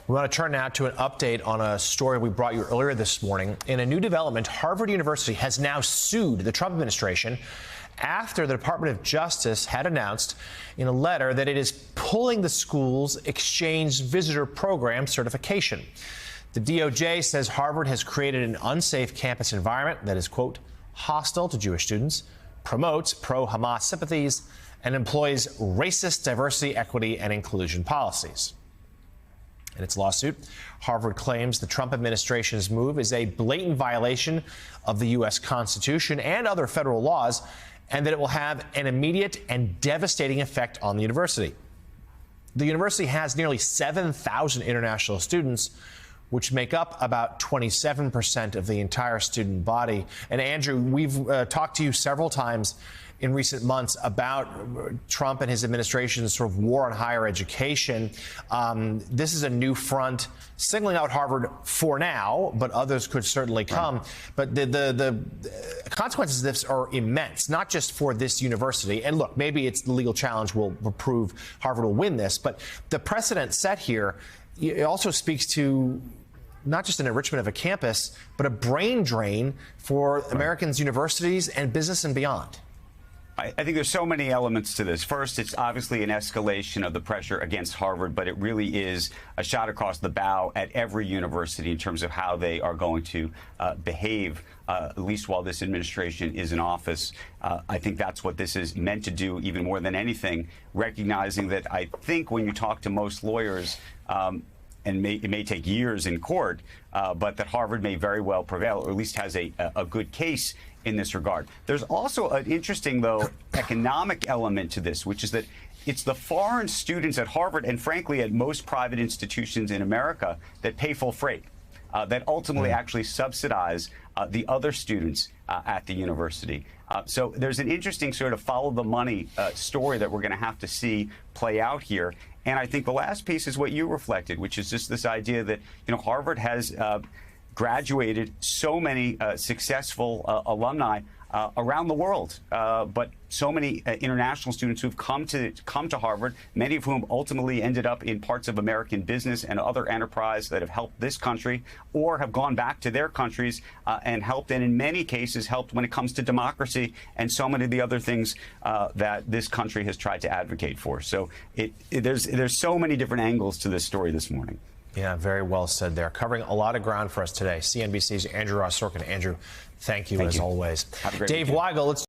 We want to turn now to an update on a story we brought you earlier this morning. In a new development, Harvard University has now sued the Trump administration after the Department of Justice had announced in a letter that it is pulling the school's exchange visitor program certification. The DOJ says Harvard has created an unsafe campus environment that is, quote, hostile to Jewish students, promotes pro-Hamas sympathies, and employs racist diversity, equity, and inclusion policies. In its lawsuit, Harvard claims the Trump administration's move is a blatant violation of the U.S. Constitution and other federal laws, and that it will have an immediate and devastating effect on the university. The university has nearly 7,000 international students, which make up about 27% of the entire student body. And Andrew, we've talked to you several times in recent months about Trump and his administration's sort of war on higher education. This is a new front singling out Harvard for now, but others could certainly come. Right. But the consequences of this are immense, not just for this university. And look, maybe it's the legal challenge will prove Harvard will win this, but the precedent set here, it also speaks to not just an enrichment of a campus, but a brain drain for Americans' universities and business and beyond. I think there's so many elements to this. First, it's obviously an escalation of the pressure against Harvard, but it really is a shot across the bow at every university in terms of how they are going to behave, at least while this administration is in office. I think that's what this is meant to do, even more than anything, recognizing that I think when you talk to most lawyers, and it may take years in court, but that Harvard may very well prevail, or at least has a good case in this regard. There's also an interesting, though, economic element to this, which is that it's the foreign students at Harvard and, frankly, at most private institutions in America that pay full freight, that ultimately actually subsidize the other students at the university. So there's an interesting sort of follow the money story that we're going to have to see play out here. And I think the last piece is what you reflected, which is just this idea that, Harvard has graduated so many successful alumni around the world, but so many international students who've come to Harvard, many of whom ultimately ended up in parts of American business and other enterprise that have helped this country or have gone back to their countries and helped, and in many cases helped when it comes to democracy and so many of the other things that this country has tried to advocate for. So there's so many different angles to this story this morning. Yeah, very well said there. Covering a lot of ground for us today. CNBC's Andrew Ross Sorkin. Andrew, thank you as always. Have a great Dave weekend. Weigel, let's